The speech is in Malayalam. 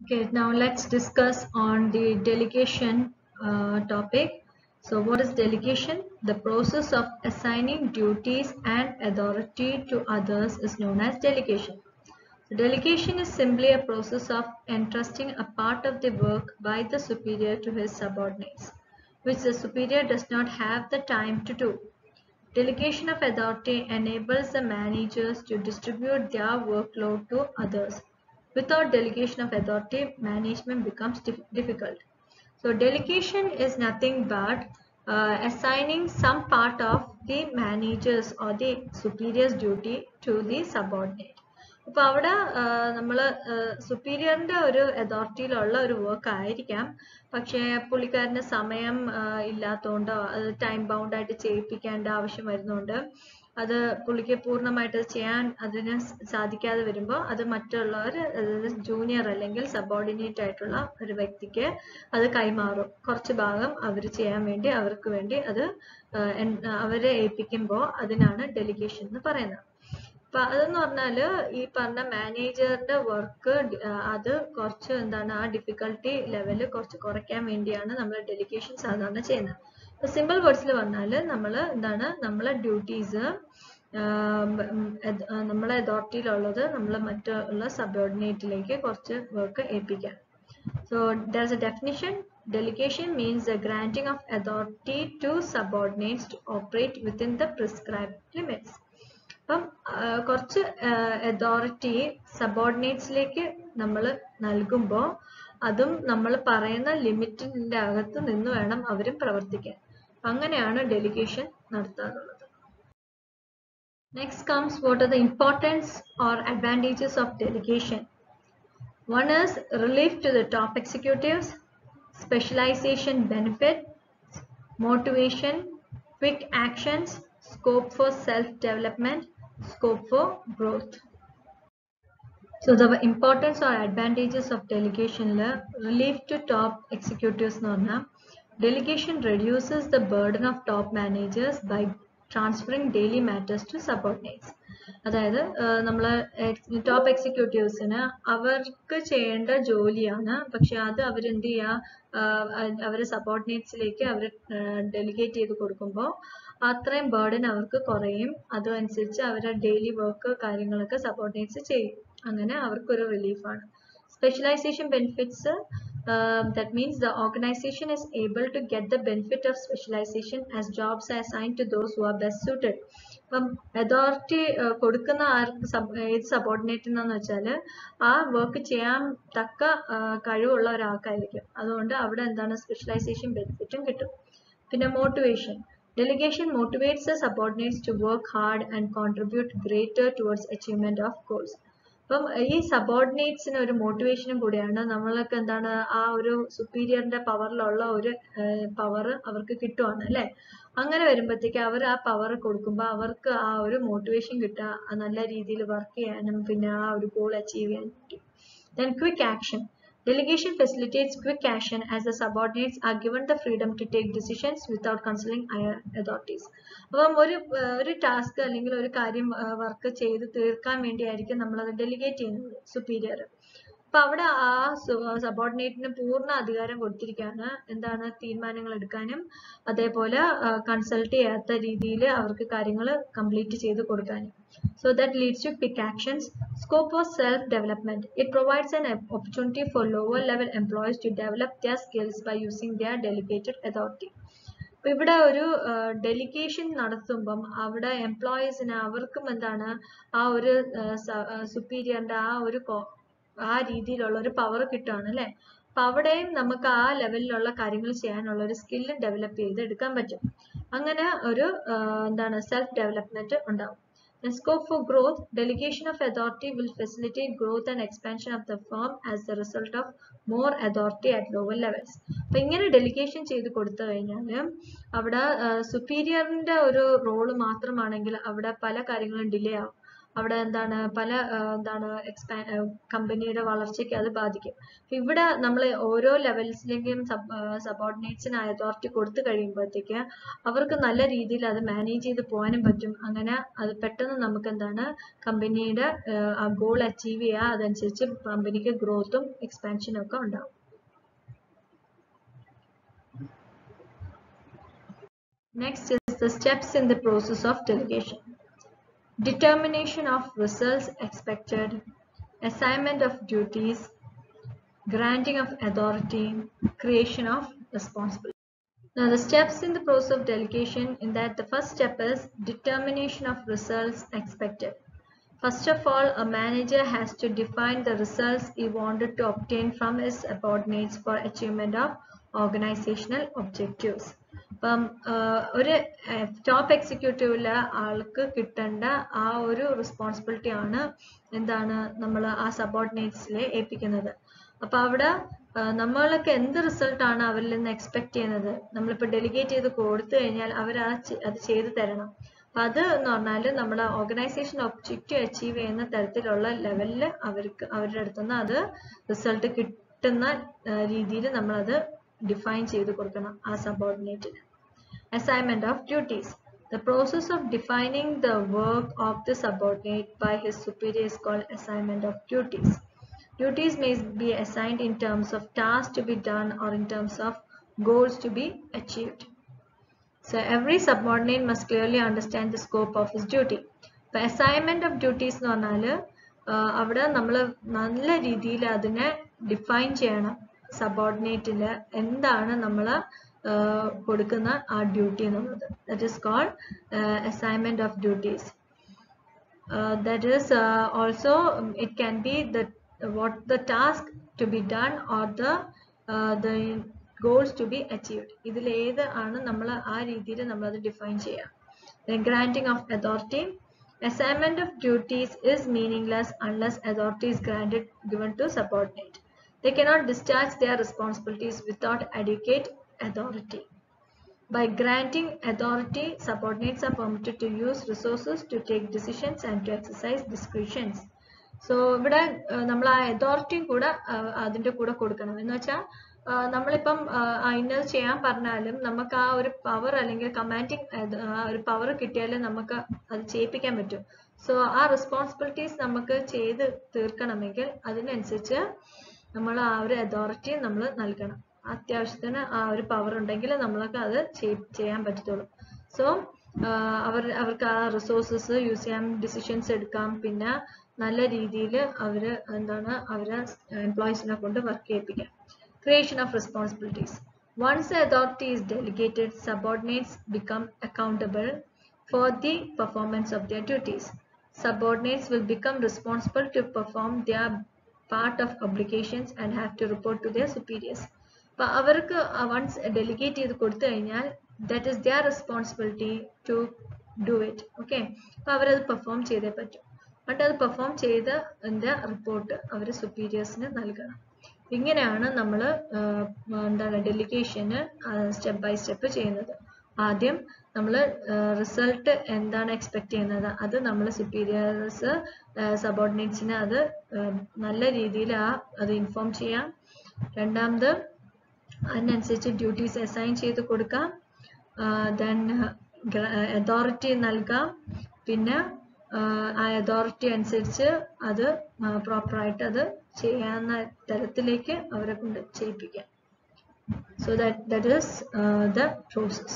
Okay, now let's discuss on the delegation topic. So what is delegation? The process of assigning duties and authority to others is known as delegation. So delegation is simply a process of entrusting a part of the work by the superior to his subordinates, which the superior does not have the time to do. Delegation of authority enables the managers to distribute their workload to others. Without delegation of authority, management becomes difficult. So delegation is nothing but assigning some part of the managers or the superior's duty to the subordinate. അപ്പോൾ അവിടെ നമ്മൾ സുപ്പീരിയറിൻ്റെ ഒരു അതോറിറ്റിയിലുള്ള ഒരു വർക്ക് ആയിരിക്കാം, പക്ഷേ പുള്ളിക്കാരന് സമയം ഇല്ലാത്തതുകൊണ്ടോ അത് ടൈം ബൗണ്ടായിട്ട് ചെയ്യിപ്പിക്കേണ്ട ആവശ്യം വരുന്നുണ്ട്, അത് പുള്ളിക്ക് പൂർണ്ണമായിട്ട് ചെയ്യാൻ അതിന് സാധിക്കാതെ വരുമ്പോൾ അത് മറ്റുള്ളവർ, അതായത് ജൂനിയർ അല്ലെങ്കിൽ സബോർഡിനേറ്റ് ആയിട്ടുള്ള ഒരു വ്യക്തിക്ക് അത് കൈമാറും. കുറച്ച് ഭാഗം അവർ ചെയ്യാൻ വേണ്ടി അവർക്ക് വേണ്ടി അത് അവരെ ഏൽപ്പിക്കുമ്പോൾ അതിനാണ് ഡെലിഗേഷൻ എന്ന് പറയുന്നത്. അപ്പം അതെന്ന് പറഞ്ഞാൽ ഈ പറഞ്ഞ മാനേജറിന്റെ വർക്ക് അത് കുറച്ച് എന്താണ് ആ ഡിഫിക്കൽട്ടി ലെവല് കുറച്ച് കുറയ്ക്കാൻ വേണ്ടിയാണ് നമ്മൾ ഡെലിഗേഷൻ സാധാരണ ചെയ്യുന്നത്. ഇപ്പൊ സിമ്പിൾ വേർഡ്സിൽ പറഞ്ഞാൽ നമ്മൾ എന്താണ് നമ്മളെ ഡ്യൂട്ടീസ് നമ്മളെ അതോറിറ്റിയിലുള്ളത് നമ്മൾ മറ്റുള്ള സബോർഡിനേറ്റിലേക്ക് കുറച്ച് work ഏൽപ്പിക്കാം. So there's a definition. Delegation means the granting of authority to subordinates to operate within the prescribed limits. അപ്പം കുറച്ച് അതോറിറ്റി സബോർഡിനേറ്റ്സിലേക്ക് നമ്മൾ നൽകുമ്പോൾ അതും നമ്മൾ പറയുന്ന ലിമിറ്റിൻ്റെ അകത്ത് നിന്ന് വേണം അവരും പ്രവർത്തിക്കാൻ. അങ്ങനെയാണ് ഡെലിഗേഷൻ നടത്താറുള്ളത്. Next comes what are the importance or advantages of delegation. One is relief to the top executives, specialization benefit, motivation, quick actions, scope for self-development, scope for growth. So the importance or advantages of delegation, relief to top executives. Delegation reduces the burden of top managers by transferring daily matters to subordinates. അതായത് നമ്മൾ ടോപ്പ് എക്സിക്യൂട്ടീവ്സിന് അവർക്ക് ചെയ്യേണ്ട ജോലിയാണ്, പക്ഷെ അത് അവരെന്ത് ചെയ്യുക, അവരെ സബോർഡിനേറ്റ്സിലേക്ക് അവർ ഡെലിഗേറ്റ് ചെയ്ത് കൊടുക്കുമ്പോൾ അത്രയും ബേർഡൻ അവർക്ക് കുറയും. അതനുസരിച്ച് അവരുടെ ഡെയിലി വർക്ക് കാര്യങ്ങളൊക്കെ സബോർഡിനേറ്റ്സ് ചെയ്യും. അങ്ങനെ അവർക്കൊരു റിലീഫാണ്. Specialisation benefits, that means the organization is able to get the benefit of specialization as jobs are assigned to those who are best suited. അപ്പം അതോറിറ്റി കൊടുക്കുന്ന ഏത് സബോർഡിനേറ്റിനാന്ന് വെച്ചാൽ ആ വർക്ക് ചെയ്യാൻ തക്ക കഴിവുള്ള ഒരാൾക്കായിരിക്കും. അതുകൊണ്ട് അവിടെ എന്താണ് സ്പെഷ്യലൈസേഷൻ ബെനിഫിറ്റും കിട്ടും. പിന്നെ motivation, delegation motivates the subordinates to work hard and contribute greater towards achievement of goals. അപ്പം ഈ സബോർഡിനേറ്റ്സിന് ഒരു മോട്ടിവേഷനും കൂടിയാണ്. നമ്മൾക്ക് എന്താണ് ആ ഒരു സുപ്പീരിയറിന്റെ പവറിലുള്ള ഒരു പവർ അവർക്ക് കിട്ടുവാണ് അല്ലേ. അങ്ങനെ വരുമ്പോഴത്തേക്ക് അവർ ആ പവർ കൊടുക്കുമ്പോൾ അവർക്ക് ആ ഒരു മോട്ടിവേഷൻ കിട്ടുക, നല്ല രീതിയിൽ വർക്ക് ചെയ്യാനും പിന്നെ ആ ഒരു ഗോൾ അച്ചീവ് ചെയ്യാൻ പറ്റും. Then quick action. Delegation facilitates quick action as the subordinates are given the freedom to take decisions without consulting higher authorities. അപ്പം ഒരു ടാസ്ക് അല്ലെങ്കിൽ ഒരു കാര്യം വർക്ക് ചെയ്ത് തീർക്കാൻ വേണ്ടിയായിരിക്കും നമ്മളത് ഡെലിഗേറ്റ് ചെയ്യുന്നത് സുപ്പീരിയർ. അപ്പം അവിടെ ആ സബോർഡിനേറ്റിന് പൂർണ്ണ അധികാരം കൊടുത്തിരിക്കുകയാണ്, എന്താണ് തീരുമാനങ്ങൾ എടുക്കാനും അതേപോലെ കൺസൾട്ട് ചെയ്യാത്ത രീതിയിൽ അവർക്ക് കാര്യങ്ങൾ കംപ്ലീറ്റ് ചെയ്ത് കൊടുക്കാനും. So that leads to quick actions. Scope for self-development. It provides an opportunity for lower level employees to develop their skills by using their delegated authority. അപ്പോൾ ഇവിടെ ഒരു ഡെലിഗേഷൻ നടത്തുമ്പം അവിടെ എംപ്ലോയീസിന് അവർക്കും എന്താണ് ആ ഒരു സുപ്പീരിയറിന്റെ ആ രീതിയിലുള്ള ഒരു പവർ കിട്ടുകയാണ് അല്ലേ. അപ്പം അവിടെയും നമുക്ക് ആ ലെവലിലുള്ള കാര്യങ്ങൾ ചെയ്യാനുള്ള ഒരു സ്കില്ല് ഡെവലപ്പ് ചെയ്ത് എടുക്കാൻ പറ്റും. അങ്ങനെ ഒരു എന്താണ് സെൽഫ് ഡെവലപ്മെന്റ് ഉണ്ടാവും. And scope for growth. Delegation of authority will facilitate growth and expansion of the firm as the result of more authority at lower levels. അപ്പം ഇങ്ങനെ ഡെലിഗേഷൻ ചെയ്ത് കൊടുത്തു കഴിഞ്ഞാൽ അവിടെ സുപ്പീരിയറിന്റെ ഒരു റോള് മാത്രമാണെങ്കിൽ അവിടെ പല കാര്യങ്ങളും ഡിലേ ആവും. അവിടെ എന്താണ് പല എന്താണ് കമ്പനിയുടെ വളർച്ചയ്ക്ക് അത് ബാധിക്കും. ഇവിടെ നമ്മൾ ഓരോ ലെവൽസിലേക്കും സബോർഡിനേറ്റ്സിന് അതോറിറ്റി കൊടുത്തു കഴിയുമ്പോഴത്തേക്ക് അവർക്ക് നല്ല രീതിയിൽ അത് മാനേജ് ചെയ്ത് പോകാനും പറ്റും. അങ്ങനെ അത് പെട്ടെന്ന് നമുക്ക് എന്താണ് കമ്പനിയുടെ ആ ഗോൾ അച്ചീവ് ചെയ്യുക, അതനുസരിച്ച് കമ്പനിക്ക് ഗ്രോത്തും എക്സ്പാൻഷനും ഒക്കെ ഉണ്ടാവും. Next is the steps in the process of delegation. Determination of results expected, assignment of duties, granting of authority, creation of responsibility. Now the steps in the process of delegation, in that the first step is determination of results expected. First of all, a manager has to define the results he wanted to obtain from his subordinates for achievement of organizational objectives. ഒരു ടോപ്പ് എക്സിക്യൂട്ടീവിലെ ആൾക്ക് കിട്ടേണ്ട ആ ഒരു റെസ്പോൺസിബിലിറ്റി ആണ് എന്താണ് നമ്മൾ ആ സബോർഡിനേറ്റ്സിലെ ഏൽപ്പിക്കുന്നത്. അപ്പോൾ അവിടെ നമ്മളൊക്കെ എന്ത് റിസൾട്ടാണ് അവരിൽ നിന്ന് എക്സ്പെക്ട് ചെയ്യുന്നത്? നമ്മളിപ്പോൾ ഡെലിഗേറ്റ് ചെയ്ത് കൊടുത്തു കഴിഞ്ഞാൽ അവർ അത് ചെയ്തു തരണം. അപ്പം അത് എന്ന് പറഞ്ഞാൽ നമ്മുടെ ഓർഗനൈസേഷൻ ഒബ്ജക്റ്റീവ് അച്ചീവ് ചെയ്യുന്ന തരത്തിലുള്ള ലെവലിൽ അവരുടെ അടുത്തുനിന്ന് അത് റിസൾട്ട് കിട്ടുന്ന രീതിയിൽ നമ്മളത് ഡിഫൈൻ ചെയ്ത് കൊടുക്കണം ആ സബോർഡിനേറ്റിന്. Assignment of duties. The process of defining the work of the subordinate by his superior is called assignment of duties. Duties may be assigned in terms of tasks to be done or in terms of goals to be achieved. So every subordinate must clearly understand the scope of his duty. The assignment of duties എന്ന് പറഞ്ഞാൽ അവിടെ നമ്മൾ നല്ല രീതിയിൽ അതിനെ ഡിഫൈൻ ചെയ്യണം. സബോർഡിനേറ്റില് എന്താണ് നമ്മൾ കൊടുക്കുന്ന ആ ഡ്യൂട്ടി എന്നുള്ളത്. That is called assignment of duties. That is also it can be what the task to be done or the goals to be achieved. ഇതിൽ ഏത് ആണ് നമ്മൾ ആ രീതിയിൽ നമ്മൾ അത് ഡിഫൈൻ ചെയ്യാം. Then granting of authority. Assignment of duties is meaningless unless authority is given to subordinate. They cannot discharge their responsibilities without adequate authority. By granting authority, subordinates are permitted to use resources to take decisions and to exercise discretions. So ഇവിടെ നമ്മൾ ആ അതോറിറ്റിയും കൂടെ അതിൻ്റെ കൂടെ കൊടുക്കണം. എന്ന് വെച്ചാൽ നമ്മളിപ്പം ഇന്നത് ചെയ്യാൻ പറഞ്ഞാലും നമുക്ക് ആ ഒരു പവർ അല്ലെങ്കിൽ കമാൻഡിങ് ഒരു പവർ കിട്ടിയാലും നമുക്ക് അത് ചെയ്യിപ്പിക്കാൻ പറ്റും. സോ ആ റെസ്പോൺസിബിലിറ്റീസ് നമുക്ക് ചെയ്ത് തീർക്കണമെങ്കിൽ അതിനനുസരിച്ച് നമ്മൾ ആ ഒരു അതോറിറ്റി നമ്മൾ നൽകണം. അത്യാവശ്യത്തിന് ആ ഒരു പവർ ഉണ്ടെങ്കിൽ നമ്മൾക്ക് അത് ചെയ്യാൻ പറ്റത്തുള്ളൂ. സോ അവർക്ക് ആ റിസോഴ്സസ് യൂസ് ചെയ്യാൻ, ഡിസിഷൻസ് എടുക്കാം, പിന്നെ നല്ല രീതിയിൽ അവർ എന്താണ് അവരെ എംപ്ലോയീസിനെ കൊണ്ട് work ചെയ്യിപ്പിക്കാം. Creation of responsibilities. Once the authority is delegated, subordinates become accountable for the performance of their duties. Subordinates will become responsible to perform their part of obligations and have to report to their superiors. But avarku once delegate ചെയ്തു കൊടുത്തു കഴിഞ്ഞാൽ that is their responsibility to do it. Okay, അപ്പോൾ അവരത് പെർഫോം ചെയ്തേ പറ്റും. എന്നിട്ട് അത് പെർഫോം ചെയ്ത റിപ്പോർട്ട് അവർ സുപ്പീരിയേഴ്സിന് നൽകണം. ഇങ്ങനെയാണ് നമ്മൾ എന്താണ് ഡെലിഗേഷന് സ്റ്റെപ്പ് ബൈ സ്റ്റെപ്പ് ചെയ്യുന്നത്. ആദ്യം നമ്മൾ റിസൾട്ട് എന്താണ് എക്സ്പെക്ട് ചെയ്യുന്നത് അത് നമ്മൾ സുപ്പീരിയേഴ്സ് സബോർഡിനേറ്റ്സിന് അത് നല്ല രീതിയിൽ അത് ഇൻഫോം ചെയ്യാം. രണ്ടാമത് അതിനനുസരിച്ച് ഡ്യൂട്ടീസ് അസൈൻ ചെയ്ത് കൊടുക്കാം. ദെൻ അതോറിറ്റി നൽകാം. പിന്നെ ആ അതോറിറ്റി അനുസരിച്ച് അത് പ്രോപ്പറായിട്ട് അത് ചെയ്യാവുന്ന തരത്തിലേക്ക് അവരെ കൊണ്ട് ചെയ്യിപ്പിക്കാം. So that is the process.